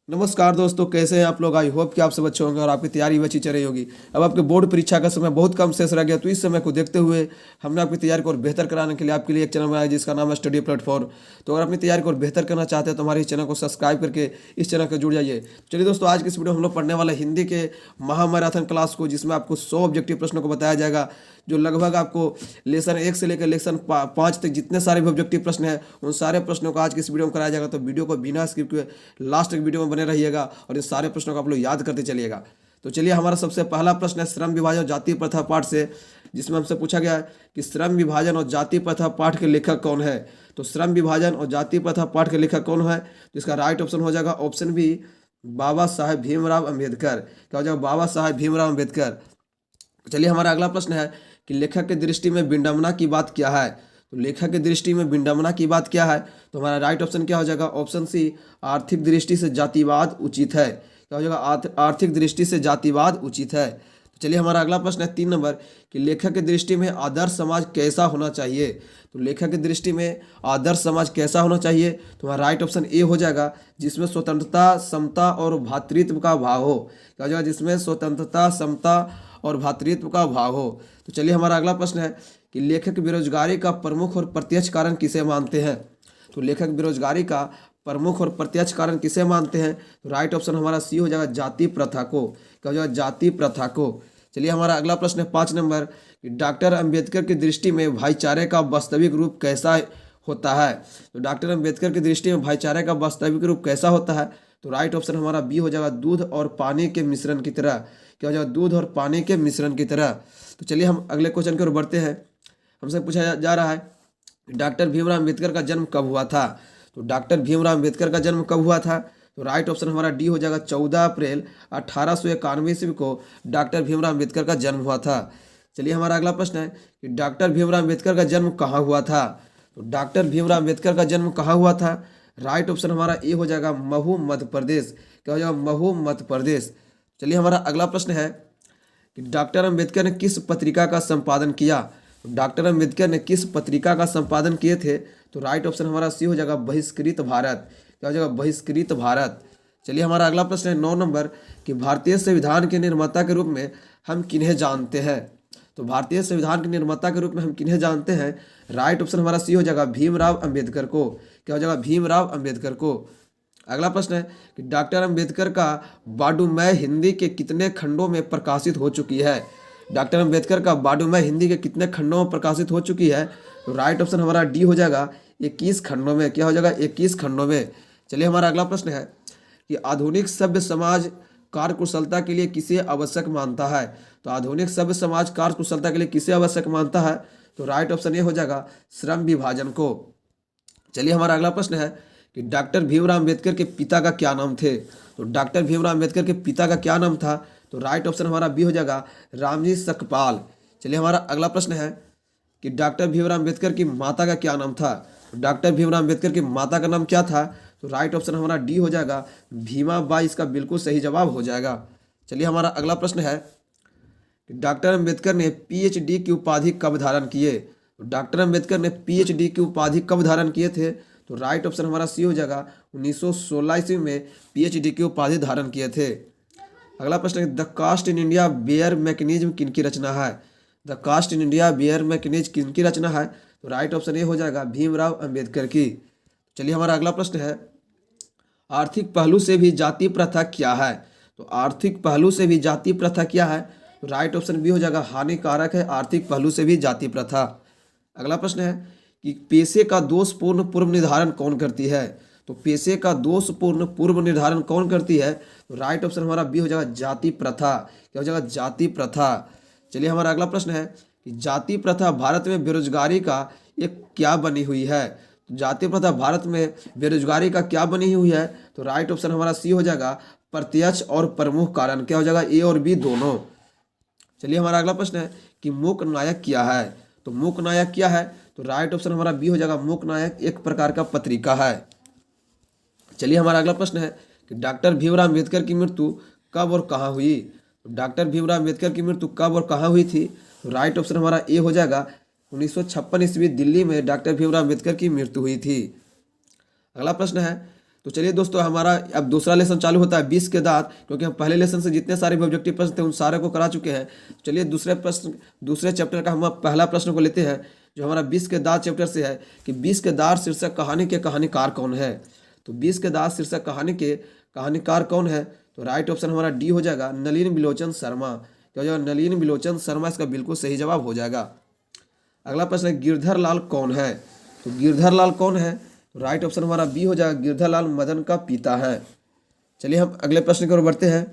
नमस्कार दोस्तों, कैसे हैं आप लोग। आई होप कि आप सब अच्छे होंगे और आपकी तैयारी भी अच्छी चल रही होगी। अब आपके बोर्ड परीक्षा का समय बहुत कम शेष रह गया, तो इस समय को देखते हुए हमने आपकी तैयारी को और बेहतर कराने के लिए आपके लिए एक चैनल बनाया जिसका नाम है स्टडी प्लेटफॉर्म। तो अगर अपनी तैयारी को और बेहतर करना चाहते हैं तो हमारे इस चैनल को सब्सक्राइब करके इस चैनल को जुड़ जाइए। चलिए दोस्तों, आज की इस वीडियो में हम लोग पढ़ने वाले हिंदी के महामैराथन क्लास को, जिसमें आपको 100 ऑब्जेक्टिव प्रश्नों को बताया जाएगा, जो लगभग आपको लेसन 1 से लेकर लेसन 5 तक जितने सारे भी ऑब्जेक्टिव प्रश्न हैं उन सारे प्रश्नों को आज की इस वीडियो में कराया जाएगा। तो वीडियो को बिना स्किप किए लास्ट तक वीडियो में बने रहिएगा और इस सारे प्रश्नों को आप लोग याद करते चलिएगा। तो चलिए, हमारा सबसे पहला प्रश्न है श्रम विभाजन और जाति प्रथा पाठ से, जिसमें हमसे पूछा गया है कि श्रम विभाजन और जाति प्रथा पाठ के लेखक कौन है। तो श्रम विभाजन और जाति प्रथा पाठ के लेखक कौन है, तो इसका राइट ऑप्शन हो जाएगा ऑप्शन बी, बाबा साहेब भीमराव अंबेडकर। क्या हो जाएगा, बाबा साहेब भीमराव अंबेडकर। चलिए, हमारा अगला प्रश्न है कि लेखक की दृष्टि में विडंबना की बात क्या है। तो लेखक की दृष्टि में विडंबना की बात क्या है, तो हमारा राइट ऑप्शन क्या हो जाएगा, ऑप्शन सी, आर्थिक दृष्टि से जातिवाद उचित है। क्या हो जाएगा, आर्थिक दृष्टि से जातिवाद उचित है। तो चलिए, हमारा अगला प्रश्न है 3 नंबर कि लेखक की दृष्टि में आदर्श समाज कैसा होना चाहिए। तो लेखक की दृष्टि में आदर्श समाज कैसा होना चाहिए, तो हमारा राइट ऑप्शन ए हो जाएगा, जिसमें स्वतंत्रता, समता और भ्रातृत्व का भाव हो। क्या हो जाएगा, जिसमें स्वतंत्रता, समता और भ्रातृत्व का भाव हो। तो चलिए, हमारा अगला प्रश्न है कि लेखक बेरोजगारी का प्रमुख और प्रत्यक्ष कारण किसे मानते हैं। तो लेखक बेरोजगारी का प्रमुख और प्रत्यक्ष कारण किसे मानते हैं, तो राइट ऑप्शन हमारा सी हो जाएगा, जाति प्रथा को। क्या हो जाएगा, जाति प्रथा को। चलिए, हमारा अगला प्रश्न है 5 नंबर कि डॉक्टर अंबेडकर की दृष्टि में भाईचारे का वास्तविक रूप कैसा होता है। तो डॉक्टर अंबेडकर की दृष्टि में भाईचारे का वास्तविक रूप कैसा होता है, तो राइट ऑप्शन हमारा बी हो जाएगा, दूध और पानी के मिश्रण की तरह। क्या हो जाएगा, दूध और पानी के मिश्रण की तरह। तो चलिए, हम अगले क्वेश्चन की ओर बढ़ते हैं। हमसे पूछा जा रहा है डॉक्टर भीमराव अंबेडकर का जन्म कब हुआ था। तो डॉक्टर भीमराव अंबेडकर का जन्म कब हुआ था, तो राइट ऑप्शन हमारा डी हो जाएगा, 14 अप्रैल 1891 ईस्वी को डॉक्टर भीमराव अंबेडकर का जन्म हुआ था। चलिए, हमारा अगला प्रश्न है कि डॉक्टर भीमराव अंबेडकर का जन्म कहाँ हुआ था। तो डॉक्टर भीमराव अंबेडकर का जन्म कहाँ हुआ था, राइट ऑप्शन हमारा ए हो जाएगा, महू मध्य प्रदेश। क्या हो जाएगा, महू मध्य प्रदेश। चलिए, हमारा अगला प्रश्न है कि डॉक्टर अंबेडकर ने किस पत्रिका का संपादन किया। तो डॉक्टर अंबेडकर ने किस पत्रिका का संपादन किए थे, तो राइट ऑप्शन हमारा सी हो जाएगा, बहिष्कृत भारत। क्या हो जाएगा, बहिष्कृत भारत। चलिए, हमारा अगला प्रश्न है 9 नंबर कि भारतीय संविधान के निर्माता के रूप में हम किन्हें जानते हैं। तो भारतीय संविधान के निर्माता के रूप में हम किन्हें जानते हैं, राइट ऑप्शन हमारा सी हो जाएगा, भीमराव अंबेडकर को। क्या हो जाएगा, भीमराव अंबेडकर को। अगला प्रश्न है कि डॉक्टर अंबेडकर का बाडूमय हिंदी के कितने खंडों में प्रकाशित हो चुकी है। डॉक्टर अंबेडकर का बाडूमय हिंदी के कितने खंडों में प्रकाशित हो चुकी है, तो राइट ऑप्शन हमारा डी हो जाएगा, 21 खंडों में। क्या हो जाएगा, 21 खंडों में। चलिए, हमारा अगला प्रश्न है कि आधुनिक सभ्य समाज कार्यकुशलता के लिए किसे आवश्यक मानता है। तो आधुनिक सभ्य समाज कार्यकुशलता के लिए किसे आवश्यक मानता है, तो राइट ऑप्शन ये हो जाएगा, श्रम विभाजन को। चलिए, हमारा अगला प्रश्न है कि डॉक्टर भीमराव अंबेडकर के पिता का क्या नाम थे। तो डॉक्टर भीमराव अंबेडकर के पिता का क्या नाम था, तो राइट ऑप्शन हमारा बी हो जाएगा, रामजी सकपाल। चलिए, हमारा अगला प्रश्न है कि डॉक्टर भीमराव अंबेडकर की माता का क्या नाम था। तो डॉक्टर भीमराव अंबेडकर की माता का नाम क्या था, तो राइट ऑप्शन हमारा डी हो जाएगा, भीमा बाई। इसका बिल्कुल सही जवाब हो जाएगा। चलिए, हमारा अगला प्रश्न है कि डॉक्टर अंबेडकर ने पीएचडी की उपाधि कब धारण किए। तो डॉक्टर अंबेडकर ने पीएचडी की उपाधि कब धारण किए थे, तो राइट ऑप्शन हमारा सी हो जाएगा, 1916 ईस्वी में पीएचडी की उपाधि धारण किए थे। अगला प्रश्न है the caste in India their mechanism किनकी रचना है। The caste in India their mechanism किनकी रचना है, तो राइट ऑप्शन ये हो जाएगा, भीमराव अंबेडकर की। चलिए, हमारा अगला प्रश्न है आर्थिक पहलू से भी जाति प्रथा क्या है। तो आर्थिक पहलू से भी जाति प्रथा क्या है, तो राइट ऑप्शन बी हो जाएगा, हानिकारक है आर्थिक पहलू से भी जाति प्रथा। अगला प्रश्न है कि पेशे का दोषपूर्ण पूर्व निर्धारण कौन करती है। तो पेशे का दोषपूर्ण पूर्व निर्धारण कौन करती है, तो राइट ऑप्शन हमारा बी हो जाएगा, जाति प्रथा। क्या हो जाएगा, जाति प्रथा। चलिए, हमारा अगला प्रश्न है कि जाति प्रथा भारत में बेरोजगारी का एक क्या बनी हुई है। तो जाति प्रथा भारत में बेरोजगारी का क्या बनी हुई है, तो राइट ऑप्शन हमारा सी हो जाएगा, प्रत्यक्ष और प्रमुख कारण। क्या हो जाएगा, ए और बी दोनों। चलिए, हमारा अगला प्रश्न है कि मूक नायक क्या है। तो मूक नायक क्या है, तो राइट ऑप्शन हमारा बी हो जाएगा, मूक नायक एक प्रकार का पत्रिका है। चलिए, हमारा अगला प्रश्न है कि डॉक्टर भीमराव अंबेडकर की मृत्यु कब और कहाँ हुई। तो डॉक्टर भीमराव अंबेडकर की मृत्यु कब और कहाँ हुई थी, तो राइट ऑप्शन हमारा ए हो जाएगा, 1956 ईस्वी दिल्ली में डॉक्टर भीमराव अंबेडकर की मृत्यु हुई थी। अगला प्रश्न है तो चलिए दोस्तों, हमारा अब दूसरा लेसन चालू होता है 20 के दांत, क्योंकि हम पहले लेसन से जितने सारे भी ऑब्जेक्टिव प्रश्न थे उन सारे को करा चुके हैं। चलिए दूसरे चैप्टर का हम पहला प्रश्न को लेते हैं, जो हमारा 20 के दांत चैप्टर से है कि 20 के दांत शीर्षक कहानी के कहानीकार कौन है। तो 20 के दांत शीर्षक कहानी के कहानीकार कौन है, तो राइट ऑप्शन हमारा डी हो जाएगा, नलिन बिलोचन शर्मा। क्या हो जाएगा, नलिन बिलोचन शर्मा इसका बिल्कुल सही जवाब हो जाएगा। अगला प्रश्न है गिरधर लाल कौन है। तो गिरधर लाल कौन है, तो राइट ऑप्शन हमारा बी हो जाएगा, गिरधर लाल मदन का पिता है। चलिए हम अगले प्रश्न की ओर बढ़ते हैं।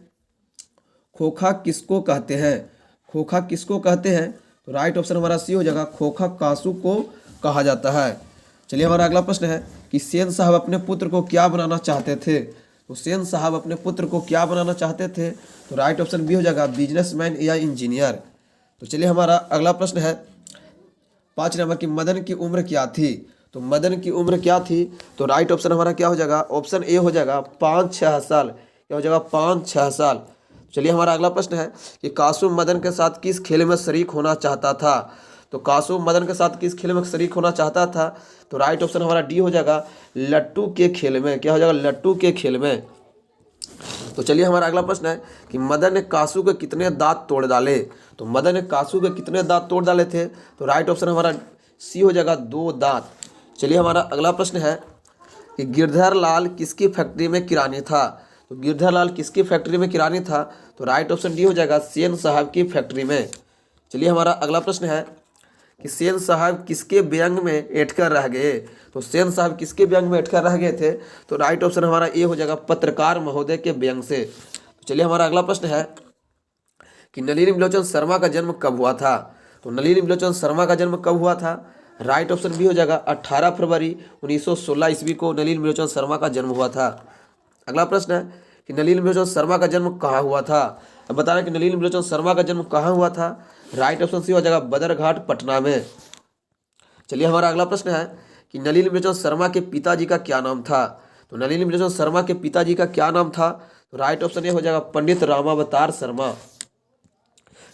खोखा किसको कहते हैं। खोखा किसको कहते हैं, तो राइट ऑप्शन हमारा सी हो जाएगा, खोखा कासू को कहा जाता है। चलिए हमारा अगला प्रश्न है कि सेन साहब अपने पुत्र को क्या बनाना चाहते थे। तो सेन साहब अपने पुत्र को क्या बनाना चाहते थे, तो राइट ऑप्शन बी हो जाएगा, बिजनेसमैन या इंजीनियर। तो चलिए हमारा अगला प्रश्न है 5 नंबर की, मदन की उम्र क्या थी। तो मदन की उम्र क्या थी, तो राइट ऑप्शन हमारा क्या हो जाएगा, ऑप्शन ए हो जाएगा, 5-6 साल। क्या हो जाएगा, 5-6 साल। चलिए हमारा अगला प्रश्न है कि कासू मदन के साथ किस खेल में शरीक होना चाहता था। तो कासू मदन के साथ किस खेल में शरीक होना चाहता था, तो राइट ऑप्शन हमारा डी हो जाएगा, लट्टू के खेल में। क्या हो जाएगा, लट्टू के खेल में। तो चलिए हमारा अगला प्रश्न है कि मदन ने कासू के कितने दांत तोड़ डाले। तो मदन ने कासू के कितने दांत तोड़ डाले थे, तो राइट ऑप्शन हमारा सी हो जाएगा, 2 दांत। चलिए हमारा अगला प्रश्न है कि गिरधर लाल किसकी फैक्ट्री में किरानी था। तो गिरधर लाल किसकी फैक्ट्री में किरानी था, तो राइट ऑप्शन डी हो जाएगा, सेन साहब की फैक्ट्री में। चलिए हमारा अगला प्रश्न है कि सेन साहब किसके व्यंग में ऐंठकर रह गए। तो सेन साहब किसके व्यंग में ऐंठकर रह गए थे, तो राइट ऑप्शन हमारा ए हो जाएगा, पत्रकार महोदय के व्यंग से। तो चलिए हमारा अगला प्रश्न है कि नलिनी बिलोचन शर्मा का जन्म कब हुआ था। तो नलिनी बिलोचन शर्मा का जन्म कब हुआ था, राइट ऑप्शन बी हो जाएगा, 18 फरवरी 1916 ईस्वी को नलिनी बिलोचन शर्मा का जन्म हुआ था। अगला प्रश्न है कि नलिनी बिलोचन शर्मा का जन्म कहाँ हुआ था। अब बताना कि नलिनी बिलोचन शर्मा का जन्म कहाँ हुआ था, राइट ऑप्शन सी हो जाएगा, बदरघाट पटना में। चलिए हमारा अगला प्रश्न है कि नलिनी बिलोचन शर्मा के पिताजी का क्या नाम था। तो नलिनी बिलोचन शर्मा के पिताजी का क्या नाम था, तो राइट ऑप्शन ए हो जाएगा, पंडित रामावतार शर्मा।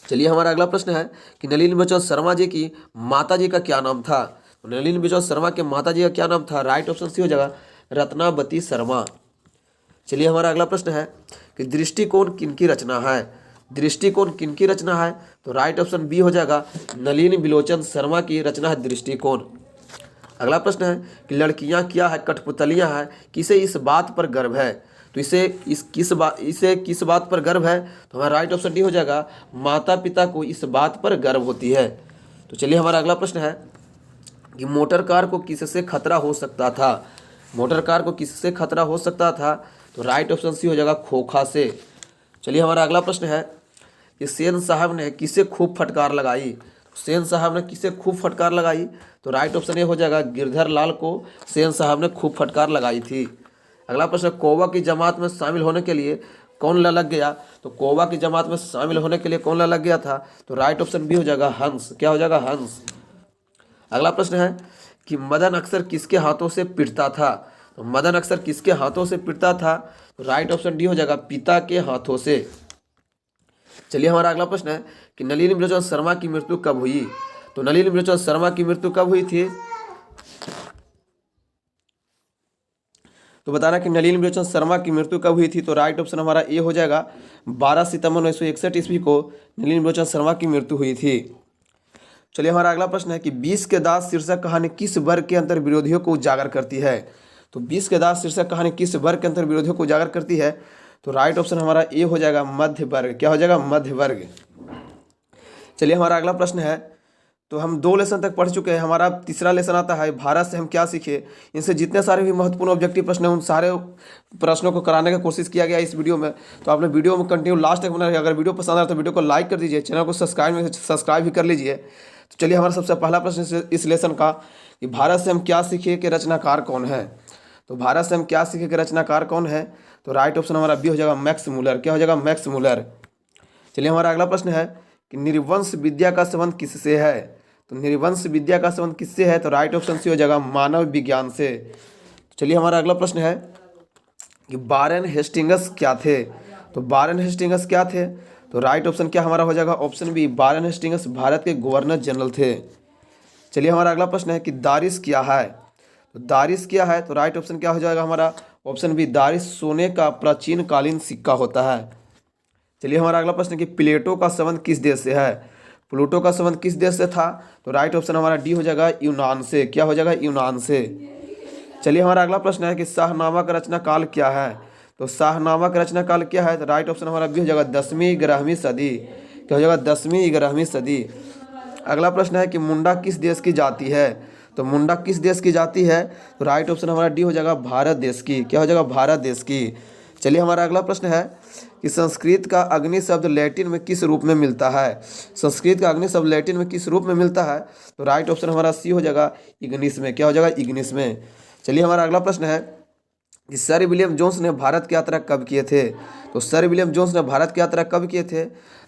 चलिए हमारा अगला प्रश्न है कि नलिनी बिलोचन शर्मा जी की माता जी का क्या नाम था। तो नलिनी बिलोचन शर्मा के माता जी का क्या नाम था, राइट ऑप्शन सी हो जाएगा, रत्नावती शर्मा। चलिए हमारा अगला प्रश्न है कि दृष्टिकोण किनकी रचना है। दृष्टिकोण किनकी रचना है, तो राइट ऑप्शन बी हो जाएगा, नलिनी बिलोचन शर्मा की रचना है दृष्टिकोण। अगला प्रश्न है कि लड़कियां क्या है, कठपुतलियां हैं, किसे इस बात पर गर्व है। तो इसे किस बात पर गर्व है, तो हमारा राइट ऑप्शन डी हो जाएगा, माता पिता को इस बात पर गर्व होती है। तो चलिए हमारा अगला प्रश्न है कि मोटर कार को किससे खतरा हो सकता था। मोटर कार को किससे खतरा हो सकता था, तो राइट ऑप्शन सी हो जाएगा, खोखा से। चलिए हमारा अगला प्रश्न है कि सेन साहब ने किसे खूब फटकार लगाई। सेन साहब ने किसे खूब फटकार लगाई, तो राइट ऑप्शन ए हो जाएगा, गिरधर लाल को सेन साहब ने खूब फटकार लगाई थी। अगला प्रश्न, कौवा की जमात में शामिल होने के लिए कौन ललक गया। तो कौवा की जमात में शामिल होने के लिए कौन ललक गया था, तो राइट ऑप्शन बी हो जाएगा, हंस। क्या हो जाएगा, हंस। अगला प्रश्न है कि मदन अक्सर किसके हाथों से पिटता था। तो मदन अक्सर किसके हाथों से पिटता था, तो राइट ऑप्शन डी हो जाएगा, पिता के हाथों से। चलिए हमारा अगला प्रश्न है कि नलिनी बिलोचन शर्मा की मृत्यु कब हुई। तो नलिनी बिलोचन शर्मा की मृत्यु कब हुई थी, तो बताना कि नलिनी बिलोचन शर्मा की मृत्यु कब हुई थी, तो राइट ऑप्शन हमारा ए हो जाएगा, 12 सितंबर 1961 ईस्वी को नलिनी बिलोचन शर्मा की मृत्यु हुई थी। चलिए हमारा अगला प्रश्न है कि 20 के दास शीर्षक कहानी किस वर्ग के अंतर विरोधियों को उजागर करती है। तो 20 के दास शीर्षक कहानी किस वर्ग के अंतर विरोधियों को उजागर करती है, तो राइट ऑप्शन हमारा ए हो जाएगा, मध्य वर्ग। क्या हो जाएगा, मध्य वर्ग। चलिए हमारा अगला प्रश्न है, तो हम 2 लेसन तक पढ़ चुके हैं, हमारा तीसरा लेसन आता है, भारत से हम क्या सीखे। इनसे जितने सारे भी महत्वपूर्ण ऑब्जेक्टिव प्रश्न हैं उन सारे प्रश्नों को कराने का कोशिश किया गया इस वीडियो में। तो आपने वीडियो में कंटिन्यू लास्ट तक बना रहिए। अगर वीडियो पसंद आए तो वीडियो को लाइक कर दीजिए, चैनल को सब्सक्राइब भी कर लीजिए। तो चलिए हमारा सबसे पहला प्रश्न इस लेसन का कि भारत से हम क्या सीखे कि रचनाकार कौन है। तो भारत से हम क्या सीखे कि रचनाकार कौन है, तो राइट ऑप्शन हमारा बी हो जाएगा, मैक्स मूलर। क्या हो जाएगा, मैक्स मूलर। चलिए हमारा अगला प्रश्न है कि निर्वंश विद्या का संबंध किससे है। तो निर्वंश विद्या का संबंध किससे है, तो राइट ऑप्शन सी हो जाएगा, मानव विज्ञान से। चलिए हमारा अगला प्रश्न है कि वारेन हेस्टिंग्स क्या थे। तो वारेन हेस्टिंग्स क्या थे, तो राइट ऑप्शन क्या हमारा हो जाएगा, option B, Warren Hastings Bharat के गवर्नर जनरल थे। चलिए हमारा अगला प्रश्न है कि दारिस क्या है। तो दारिस क्या है, तो राइट ऑप्शन क्या हो जाएगा हमारा, ऑप्शन बी, दारी सोने का प्राचीन कालीन सिक्का होता है। चलिए हमारा अगला प्रश्न है कि प्लेटो का संबंध किस देश से है। प्लूटो का संबंध किस देश से था, तो राइट ऑप्शन हमारा डी हो जाएगा, यूनान से। क्या हो जाएगा, यूनान से। चलिए हमारा अगला प्रश्न है कि शाहनामा का रचना काल क्या है, तो शाहनामा का रचना काल क्या है, तो राइट ऑप्शन हमारा बी हो जाएगा 10वीं 11वीं सदी। क्या हो जाएगा, 10वीं 11वीं सदी। अगला प्रश्न है कि मुंडा किस देश की जाति है, तो मुंडा किस देश की जाति है, तो राइट ऑप्शन हमारा डी हो जाएगा, भारत देश की। क्या हो जाएगा, भारत देश की। चलिए हमारा अगला प्रश्न है कि संस्कृत का अग्नि शब्द लैटिन में किस रूप में मिलता है। संस्कृत का अग्नि शब्द लैटिन में किस रूप में मिलता है, तो राइट ऑप्शन हमारा सी हो जाएगा, इग्निस में। क्या हो जाएगा, इग्निस में। चलिए हमारा अगला प्रश्न है कि सर विलियम जोन्स ने भारत की यात्रा कब किए थे, तो सर विलियम जोन्स ने भारत की यात्रा कब किए थे,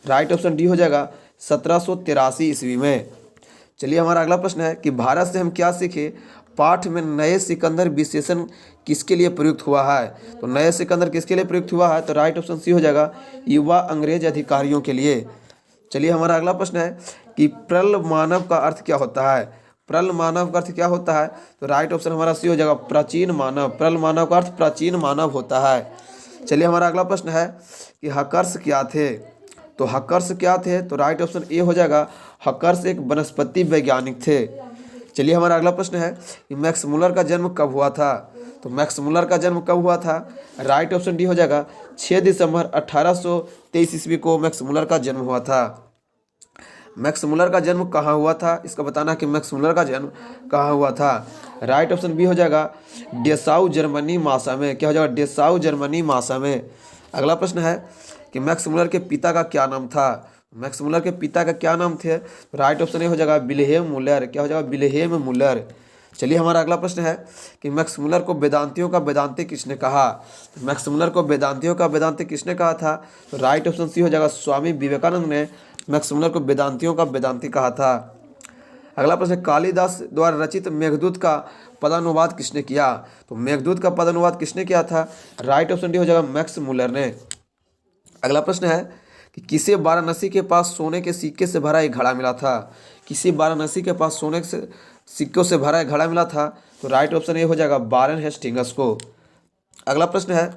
राइट ऑप्शन डी हो जाएगा, 1783 ईस्वी में। चलिए हमारा अगला प्रश्न है कि भारत से हम क्या सीखे, पाठ में नए सिकंदर विशेषण किसके लिए प्रयुक्त हुआ है, तो नए सिकंदर किसके लिए प्रयुक्त हुआ है, तो राइट ऑप्शन सी हो जाएगा, युवा अंग्रेज अधिकारियों के लिए। चलिए हमारा अगला प्रश्न है कि प्रल मानव का अर्थ क्या होता है। प्रल मानव का अर्थ क्या होता है, तो राइट ऑप्शन हमारा सी हो जाएगा, प्राचीन मानव। प्रल मानव का अर्थ प्राचीन मानव होता है। चलिए हमारा अगला प्रश्न है कि हकर्स क्या थे, तो हकर्स क्या थे, तो राइट ऑप्शन ए हो जाएगा, हकर्स एक वनस्पति वैज्ञानिक थे। चलिए हमारा अगला प्रश्न है कि मैक्स मुलर का जन्म कब हुआ था, तो मैक्स मुलर का जन्म कब हुआ था, राइट ऑप्शन डी हो जाएगा, 6 दिसंबर 1823 ईस्वी को मैक्स मुलर का जन्म हुआ था। मैक्स मुलर का जन्म कहाँ हुआ था, इसका बताना कि मैक्स मुलर का जन्म कहाँ हुआ था, राइट ऑप्शन बी हो जाएगा, डेसाउ जर्मनी मासा में। क्या हो जाएगा, डेसाउ जर्मनी मासा में। अगला प्रश्न है कि मैक्स मुलर के पिता का क्या नाम था, मैक्स मुलर के पिता का क्या नाम थे, राइट ऑप्शन ए हो जाएगा, विल्हेम मुलर। क्या हो जाएगा, विल्हेम मुलर। चलिए हमारा अगला प्रश्न है कि मैक्स मुलर को वेदांतियों का वेदांती किसने कहा, मैक्स मुलर को वेदांतियों का वेदांती किसने कहा था, तो राइट ऑप्शन सी हो जाएगा, स्वामी विवेकानंद ने मैक्स मुलर को वेदांतियों का वेदांती कहा था। अगला प्रश्न, कालिदास द्वारा रचित मेघदूत का पदानुवाद किसने किया, तो मेघदूत का पदानुवाद किसने किया था, राइट ऑप्शन डी हो जाएगा, मैक्स मुलर ने। अगला प्रश्न है कि किसे वाराणसी के पास सोने के सिक्के से भरा एक घड़ा मिला था, किसी वाराणसी के पास सोने से सिक्कों से भरा एक घड़ा मिला था, तो राइट ऑप्शन ये हो जाएगा, वारेन हेस्टिंग्स को। अगला प्रश्न है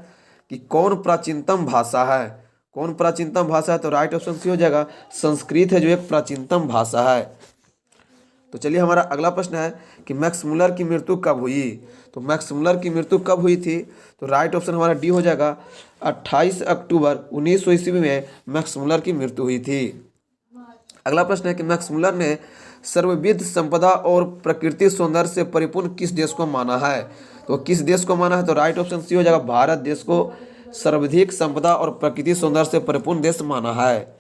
कि कौन प्राचीनतम भाषा है, कौन प्राचीनतम भाषा है, तो राइट ऑप्शन सी हो जाएगा, संस्कृत है जो एक प्राचीनतम भाषा है। तो चलिए हमारा अगला प्रश्न है कि मैक्स मुलर की मृत्यु कब हुई, तो मैक्स मुलर की मृत्यु कब हुई थी, तो राइट ऑप्शन हमारा डी हो जाएगा, 28 अक्टूबर 1900 ईस्वी में मैक्स मुलर की मृत्यु हुई थी। अगला प्रश्न है कि मैक्स मुलर ने सर्वविध संपदा और प्रकृति सौंदर्य से परिपूर्ण किस देश को माना है, तो किस देश को माना है, तो राइट ऑप्शन सी हो जाएगा, भारत देश को सर्वाधिक संपदा और प्रकृति सौंदर्य से परिपूर्ण देश माना है।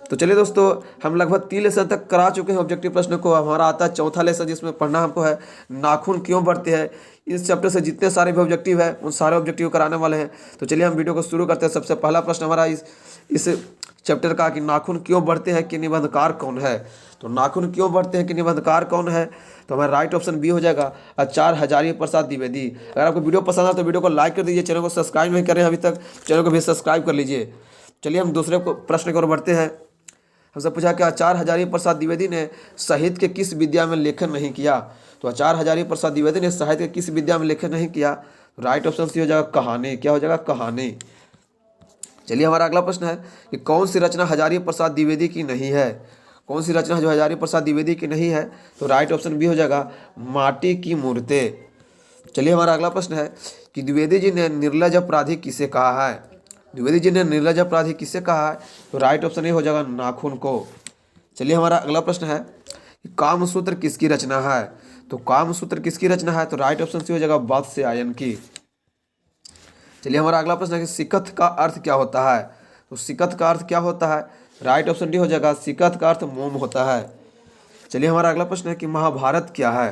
तो चलिए दोस्तों, हम लगभग 3 लेसन तक करा चुके हैं ऑब्जेक्टिव प्रश्न को। हमारा आता है चौथा लेसन, जिसमें पढ़ना हमको है नाखून क्यों बढ़ते हैं। इस चैप्टर से जितने सारे भी ऑब्जेक्टिव है उन सारे ऑब्जेक्टिव कराने वाले हैं। तो चलिए हम वीडियो को शुरू करते हैं। सबसे पहला प्रश्न हमारा इस चैप्टर का कि नाखून क्यों बढ़ते हैं कि निबंधकार कौन है, तो नाखून क्यों बढ़ते हैं कि निबंधकार कौन है, तो हमारा राइट ऑप्शन बी हो जाएगा, आचार्य हजारी प्रसाद द्विवेदी। अगर आपको वीडियो पसंद आए तो वीडियो को लाइक कर दीजिए, चैनल को सब्सक्राइब नहीं करें अभी तक, चैनल को भी सब्सक्राइब कर लीजिए। चलिए हम दूसरे प्रश्न की ओर बढ़ते हैं। हमसे पूछा कि आचार्य हजारी प्रसाद द्विवेदी ने साहित्य के किस विद्या में लेखन नहीं किया, तो आचार्य हजारी प्रसाद द्विवेदी ने साहित्य के किस विद्या में लेखन नहीं किया, राइट ऑप्शन सी हो जाएगा, कहानी। क्या हो जाएगा, कहानी। चलिए हमारा अगला प्रश्न है कि कौन सी रचना हजारी प्रसाद द्विवेदी की नहीं है, कौन सी रचना जो हजारी प्रसाद द्विवेदी की नहीं है, तो राइट ऑप्शन बी हो जाएगा, माटी की मूर्तें। चलिए हमारा अगला प्रश्न है कि द्विवेदी जी ने निर्लज अपराधी किसे कहा है, द्विवेदी जी ने निर्लज अपराधी किसे कहा है, तो राइट ऑप्शन ये हो जाएगा, नाखून को। चलिए हमारा अगला प्रश्न है कि कामसूत्र किसकी रचना है, तो कामसूत्र किसकी रचना है, तो राइट ऑप्शन सी हो जाएगा, वात्स्यायन की। चलिए हमारा अगला प्रश्न है कि सिकथ का अर्थ क्या होता है, तो सिकथ का अर्थ क्या होता है, राइट ऑप्शन डी हो जाएगा, सिकथ का अर्थ मोम होता है। चलिए हमारा अगला प्रश्न है कि महाभारत क्या है,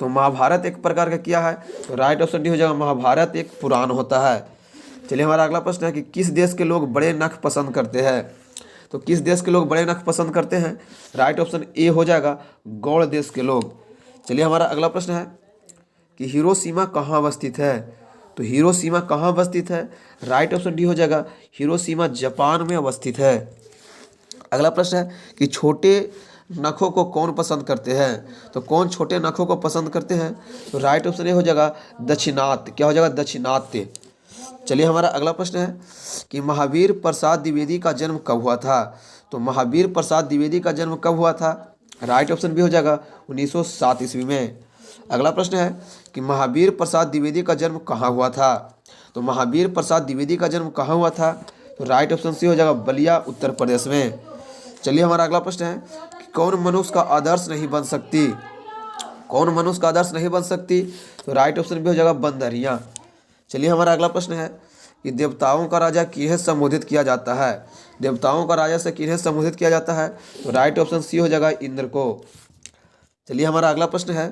तो महाभारत एक प्रकार का क्या है, तो राइट ऑप्शन डी हो जाएगा, महाभारत एक पुराण होता है। चलिए हमारा अगला प्रश्न है कि किस देश के लोग बड़े नख पसंद करते हैं, तो किस देश के लोग बड़े नख पसंद करते हैं, राइट ऑप्शन ए हो जाएगा, गौड़ देश के लोग। चलिए हमारा अगला प्रश्न है कि हिरोशिमा कहाँ अवस्थित है, तो हिरोशिमा कहाँ अवस्थित है, राइट ऑप्शन डी हो जाएगा, हिरोशिमा जापान में अवस्थित है। अगला प्रश्न है कि छोटे नखों को कौन पसंद करते हैं? तो कौन छोटे नखों को पसंद करते हैं? तो राइट ऑप्शन ये हो जाएगा दक्षिणात्य। क्या हो जाएगा? दक्षिणात्य। चलिए हमारा अगला प्रश्न है कि महावीर प्रसाद द्विवेदी का जन्म कब हुआ था? तो महावीर प्रसाद द्विवेदी का जन्म कब हुआ था? राइट ऑप्शन भी हो जाएगा 1907 ईस्वी में। अगला प्रश्न है कि महावीर प्रसाद द्विवेदी का जन्म कहाँ हुआ था? तो महावीर प्रसाद द्विवेदी का जन्म कहाँ हुआ था? तो राइट ऑप्शन सी हो जाएगा बलिया, उत्तर प्रदेश में। चलिए हमारा अगला प्रश्न है कि कौन मनुष्य का आदर्श नहीं बन सकती? कौन मनुष्य का आदर्श नहीं बन सकती? तो राइट ऑप्शन भी हो जाएगा बंदरियां। चलिए हमारा अगला प्रश्न है कि देवताओं का राजा किन्हें संबोधित किया जाता है? देवताओं का राजा से किन्हें संबोधित किया जाता है? तो राइट ऑप्शन सी हो जाएगा इंद्र को। चलिए हमारा अगला प्रश्न है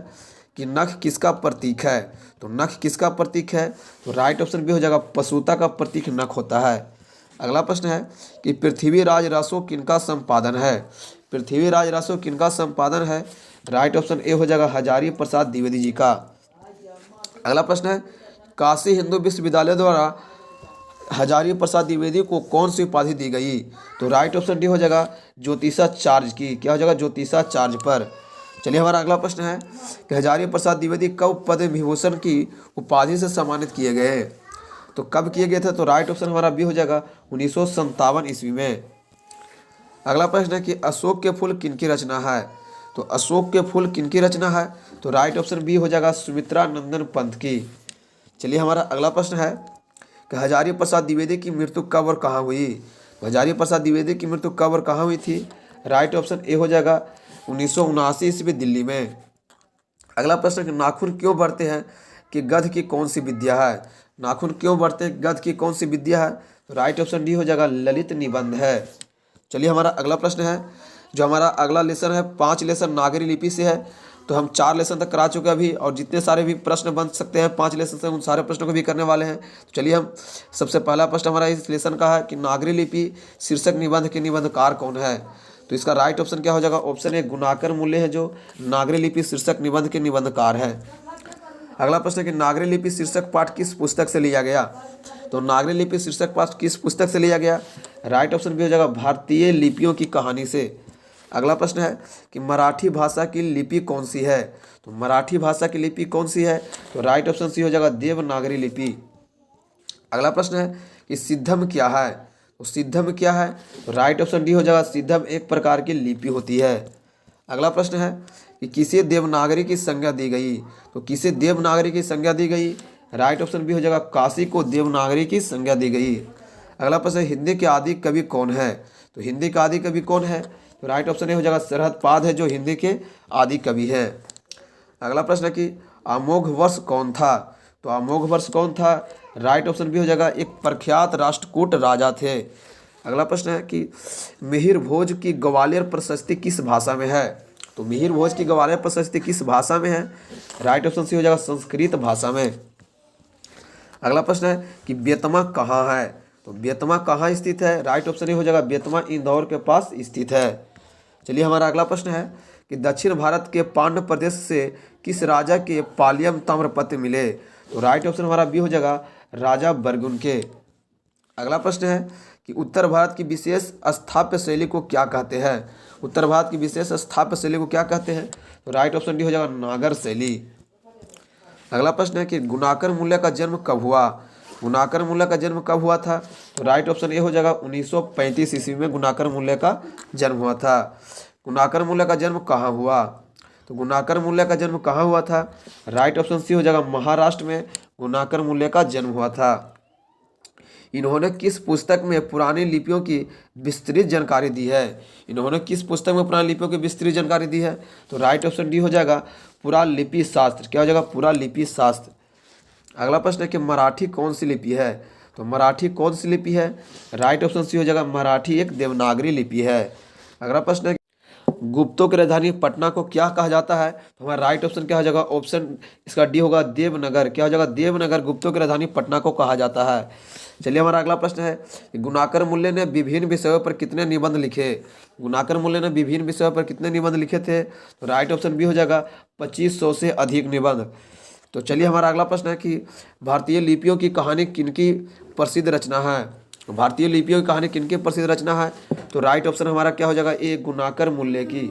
कि नख किसका प्रतीक है? तो नख किसका प्रतीक है? तो राइट ऑप्शन भी हो जाएगा पशुता का प्रतीक नख होता है। अगला प्रश्न है कि पृथ्वीराज रासो किनका संपादन है? पृथ्वीराज रासो किनका संपादन है? राइट ऑप्शन ए हो जाएगा हजारी प्रसाद द्विवेदी जी का। अगला प्रश्न है काशी हिंदू विश्वविद्यालय द्वारा हजारी प्रसाद द्विवेदी को कौन सी उपाधि दी गई? तो राइट ऑप्शन डी हो जाएगा ज्योतिषाचार्य की। क्या हो जाएगा? ज्योतिषाचार्य पर। चलिए हमारा अगला प्रश्न है कि हजारी प्रसाद द्विवेदी कब पद्म विभूषण की उपाधि से सम्मानित किए गए? तो कब किए गए थे? तो राइट ऑप्शन हमारा बी हो जाएगा 1957 ईस्वी में। अगला प्रश्न है कि अशोक के फूल किनकी रचना है? तो अशोक के फूल किनकी रचना है? तो राइट ऑप्शन बी हो जाएगा सुमित्रा नंदन पंत की। चलिए हमारा अगला प्रश्न है कि हजारी प्रसाद द्विवेदी की मृत्यु कब और कहाँ हुई? हजारी प्रसाद द्विवेदी की मृत्यु कब और कहाँ हुई थी? राइट ऑप्शन ए हो जाएगा 1979 ईस्वी दिल्ली में। अगला प्रश्न कि नाखून क्यों बढ़ते हैं कि गध की कौन सी विद्या है? नाखून क्यों बढ़ते हैं गध की कौन सी विद्या है? तो राइट ऑप्शन डी हो जाएगा ललित निबंध है। चलिए हमारा अगला प्रश्न है जो हमारा अगला लेसन है 5 लेसन नागरी लिपि से है। तो हम 4 लेसन तक करा चुके हैं अभी, और जितने सारे भी प्रश्न बन सकते हैं 5 लेसन से उन सारे प्रश्नों को भी करने वाले हैं। तो चलिए हम सबसे पहला प्रश्न हमारा इस लेसन का है कि नागरी लिपि शीर्षक निबंध के निबंधकार कौन है? तो इसका राइट ऑप्शन क्या हो जाएगा? ऑप्शन ए गुणाकर मूल्य है जो नागरी लिपि शीर्षक निबंध के निबंधकार है। अगला प्रश्न है कि नागरी लिपि शीर्षक पाठ किस पुस्तक से लिया गया? तो नागरी लिपि शीर्षक पाठ किस पुस्तक से लिया गया? राइट ऑप्शन भी हो जाएगा भारतीय लिपियों की कहानी से। अगला प्रश्न है कि मराठी भाषा की लिपि कौन सी है? तो मराठी भाषा की लिपि कौन सी है? तो राइट ऑप्शन सी हो जाएगा देवनागरी लिपि। अगला प्रश्न है कि सिद्धम क्या है? तो सिद्धम क्या है? तो राइट ऑप्शन डी हो जाएगा सिद्धम एक प्रकार की लिपि होती है। अगला प्रश्न है कि किसे देवनागरी की संज्ञा दी गई? तो किसे देवनागरी की संज्ञा दी गई? राइट ऑप्शन भी हो जाएगा काशी को देवनागरी की संज्ञा दी गई। अगला प्रश्न है हिंदी के आदि कवि कौन है? तो हिंदी का आदि कवि कौन है? तो राइट ऑप्शन ये हो जाएगा सरहद पाद है जो हिंदी के आदि कवि है। अगला प्रश्न है कि अमोघ वर्ष कौन था? तो अमोघ वर्ष कौन था? राइट ऑप्शन भी हो जाएगा एक प्रख्यात राष्ट्रकूट राजा थे। अगला प्रश्न है कि मिहिर भोज की ग्वालियर प्रशस्ति किस भाषा में है? तो मिहिर भोज की ग्वालियर प्रशस्ति किस भाषा में है? राइट ऑप्शन सी हो जाएगा संस्कृत भाषा में। अगला प्रश्न है कि बेतमा कहाँ है? तो बेतमा कहाँ स्थित है? राइट ऑप्शन ये हो जाएगा बेतमा इंदौर के पास स्थित है। चलिए हमारा अगला प्रश्न है कि दक्षिण भारत के पांड्य प्रदेश से किस राजा के पालियम ताम्रपत्र मिले? तो राइट ऑप्शन हमारा बी हो जाएगा राजा बरगुन के। अगला प्रश्न है कि उत्तर भारत की विशेष स्थापत्य शैली को क्या कहते हैं? उत्तर भारत की विशेष स्थापत्य शैली को क्या कहते हैं? तो राइट ऑप्शन डी हो जाएगा नागर शैली। अगला प्रश्न है कि गुणाकर मूल्य का जन्म कब हुआ? गुणाकर मूल्य का जन्म कब हुआ था? तो राइट ऑप्शन ए हो जाएगा 1935 ईस्वी में गुणाकर मूल्य का जन्म हुआ था। गुणाकर मूल्य का जन्म कहाँ हुआ? तो गुणाकर मूल्य का जन्म कहाँ हुआ था? राइट ऑप्शन सी हो जाएगा महाराष्ट्र में गुणाकर मूल्य का जन्म हुआ था। इन्होंने किस पुस्तक में पुरानी लिपियों की विस्तृत जानकारी दी है? इन्होंने किस पुस्तक में पुरानी लिपियों की विस्तृत जानकारी दी है? तो राइट ऑप्शन डी हो जाएगा पुरालिपि शास्त्र। क्या हो जाएगा? पुरालिपि शास्त्र। अगला प्रश्न है कि मराठी कौन सी लिपि है? तो मराठी कौन सी लिपि है? राइट ऑप्शन सी हो जाएगा मराठी एक देवनागरी लिपि है। अगला प्रश्न है गुप्तों की राजधानी पटना को क्या कहा जाता है? तो हमारा राइट ऑप्शन क्या हो जाएगा? ऑप्शन इसका डी होगा देवनगर। क्या हो जाएगा? देवनगर गुप्तों की राजधानी पटना को कहा जाता है। चलिए हमारा अगला प्रश्न है कि गुणाकर मूल्य ने विभिन्न विषयों पर कितने निबंध लिखे? गुणाकर मूल्य ने विभिन्न विषयों पर कितने निबंध लिखे थे? तो राइट ऑप्शन बी हो जाएगा 2500 से अधिक निबंध। तो चलिए हमारा अगला प्रश्न है कि भारतीय लिपियों की कहानी किनकी प्रसिद्ध रचना है? भारतीय लिपियों की कहानी किनकी प्रसिद्ध रचना है? तो राइट ऑप्शन हमारा क्या हो जाएगा? ए, गुणाकर मूल्य की।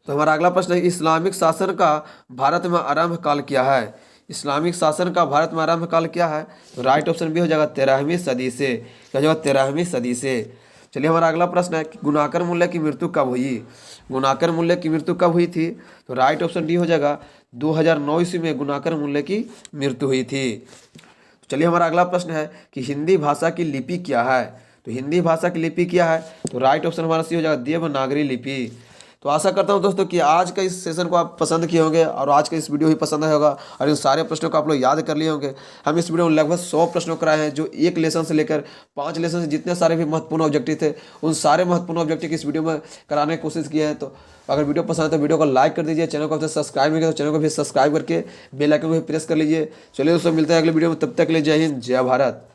तो हमारा अगला प्रश्न है, इस्लामिक शासन का भारत में आरंभ काल क्या है? इस्लामिक शासन का भारत में आरंभ काल क्या है? तो राइट ऑप्शन भी हो जाएगा 13वीं सदी से। क्या हो जाएगा? 13वीं सदी से। चलिए हमारा अगला प्रश्न है कि गुणाकर मूल्य की मृत्यु कब हुई? गुणाकर मूल्य की मृत्यु कब हुई थी? तो राइट ऑप्शन डी हो जाएगा 2009 ईस्वी में गुणाकर मूल्य की मृत्यु हुई थी। चलिए हमारा अगला प्रश्न है कि हिंदी भाषा की लिपि क्या है? तो हिंदी भाषा की लिपि क्या है? तो राइट ऑप्शन हमारा सी हो जाएगा देवनागरी लिपि। तो आशा करता हूं दोस्तों कि आज का इस सेशन को आप पसंद किए होंगे और आज का इस वीडियो ही पसंद आया होगा और इन सारे प्रश्नों को आप लोग याद कर लिए होंगे। हम इस वीडियो में लगभग 100 प्रश्नों कराए हैं, जो एक लेसन से लेकर 5 लेसन से जितने सारे भी महत्वपूर्ण ऑब्जेक्टिव थे, उन सारे महत्वपूर्ण ऑब्जेक्टिव इस वीडियो में कराने की कोशिश किए हैं। तो अगर वीडियो पसंद है तो वीडियो को लाइक कर दीजिए, चैनल को अब तक सब्सक्राइब नहीं किया तो चैनल को भी सब्सक्राइब करके बेल आइकन को भी प्रेस कर लीजिए। चलिए दोस्तों, मिलते हैं अगले वीडियो में, तब तक के लिए जय हिंद, जय भारत।